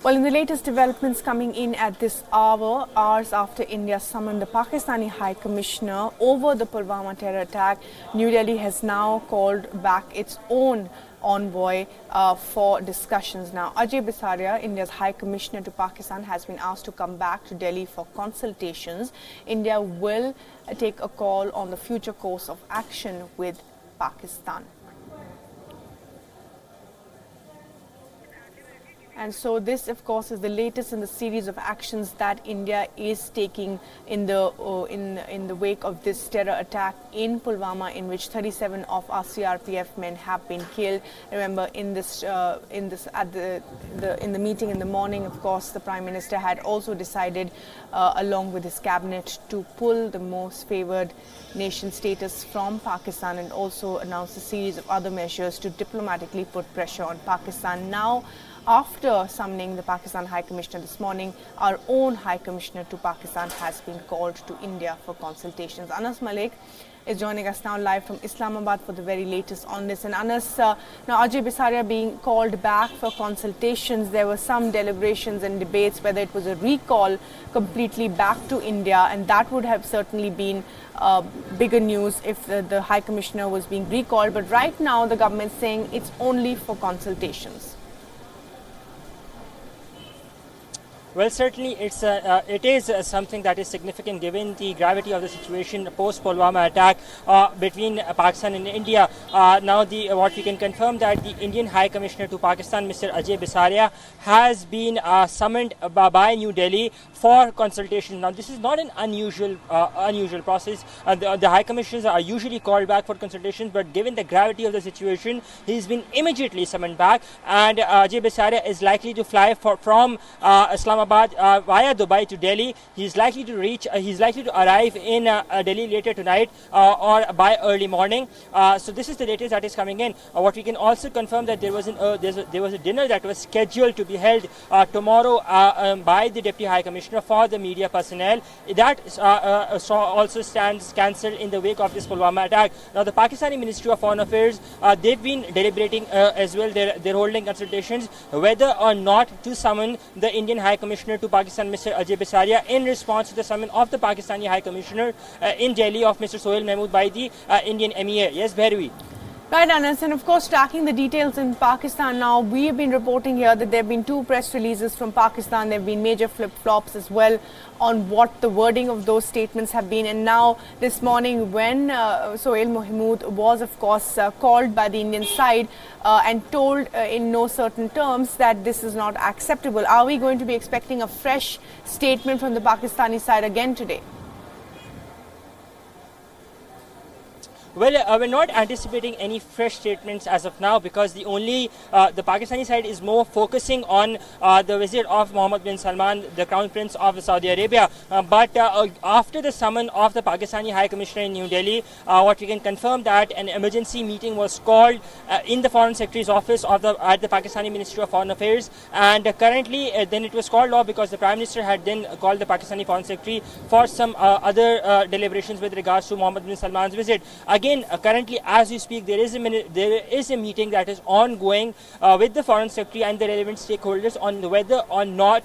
Well, in the latest developments coming in at this hour, hours after India summoned the Pakistani High Commissioner over the Pulwama terror attack, New Delhi has now called back its own envoy for discussions. Now, Ajay Bisaria, India's High Commissioner to Pakistan, has been asked to come back to Delhi for consultations. India will take a call on the future course of action with Pakistan. And so this, of course, is the latest in the series of actions that India is taking in the wake of this terror attack in Pulwama, in which 37 of our CRPF men have been killed. Remember, in the meeting in the morning, of course, the Prime Minister had also decided, along with his cabinet, to pull the most favoured nation status from Pakistan, and also announced a series of other measures to diplomatically put pressure on Pakistan. Now, after summoning the Pakistan High Commissioner this morning, our own High Commissioner to Pakistan has been called to India for consultations. Anas Malik is joining us now live from Islamabad for the very latest on this. And Anas, now Ajay Bisaria being called back for consultations, there were some deliberations and debates whether it was a recall completely back to India, and that would have certainly been bigger news if the High Commissioner was being recalled. But right now the government is saying it's only for consultations. Well, certainly it is something that is significant given the gravity of the situation post-Pulwama attack between Pakistan and India. Now, what we can confirm that the Indian High Commissioner to Pakistan, Mr. Ajay Bisaria, has been summoned by New Delhi for consultation. Now, this is not an unusual process. The High Commissioners are usually called back for consultations, but given the gravity of the situation, he's been immediately summoned back, and Ajay Bisaria is likely to fly from Islamabad via Dubai to Delhi. He's likely to arrive in Delhi later tonight or by early morning. So this is the latest that is coming in. What we can also confirm that there was a dinner that was scheduled to be held tomorrow by the Deputy High Commissioner for the media personnel. That also stands cancelled in the wake of this Pulwama attack. Now, the Pakistani Ministry of Foreign Affairs, they've been deliberating as well. They're holding consultations whether or not to summon the Indian High Commissioner to Pakistan, Mr. Ajay Bisaria, in response to the summon of the Pakistani High Commissioner in Delhi of Mr. Sohail Mahmood by the Indian MEA. Yes, Bhairavi. Right, Anas, and of course tracking the details in Pakistan now, we have been reporting here that there have been 2 press releases from Pakistan. There have been major flip-flops as well on what the wording of those statements have been. And now this morning, when Sohail Mahmood was of course called by the Indian side and told in no certain terms that this is not acceptable, are we going to be expecting a fresh statement from the Pakistani side again today? Well, we're not anticipating any fresh statements as of now, because the Pakistani side is more focusing on the visit of Mohammed bin Salman, the Crown Prince of Saudi Arabia. But after the summon of the Pakistani High Commissioner in New Delhi, what we can confirm that an emergency meeting was called in the Foreign Secretary's office at the Pakistani Ministry of Foreign Affairs. And currently, then it was called off because the Prime Minister had then called the Pakistani Foreign Secretary for some other deliberations with regards to Mohammed bin Salman's visit. Again, currently, as we speak, there is a meeting that is ongoing with the Foreign Secretary and the relevant stakeholders on whether or not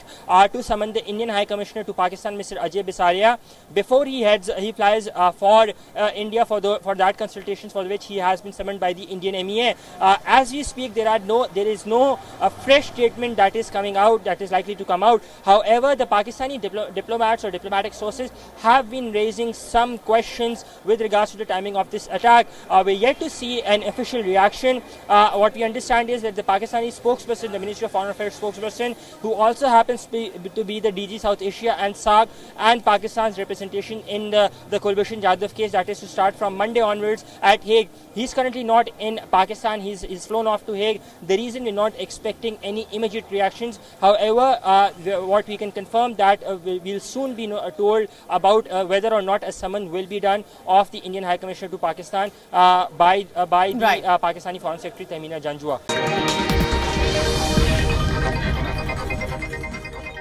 to summon the Indian High Commissioner to Pakistan, Mr. Ajay Bisaria, before he flies for India for that consultations for which he has been summoned by the Indian MEA. As we speak, there is no fresh statement that is coming out, that is likely to come out. However, the Pakistani diplomats or diplomatic sources have been raising some questions with regards to the timing of this attack. We're yet to see an official reaction. What we understand is that the Pakistani spokesperson, the Ministry of Foreign Affairs spokesperson, who also happens to be the DG South Asia and SAARC and Pakistan's representation in the Kulbhushan Jadhav case, that is to start from Monday onwards at Hague. He's currently not in Pakistan. He's flown off to Hague. The reason we're not expecting any immediate reactions. However, what we can confirm that we'll soon be told about whether or not a summon will be done of the Indian High Commissioner to Pakistan by the Pakistani Foreign Secretary Tahmina Janjua.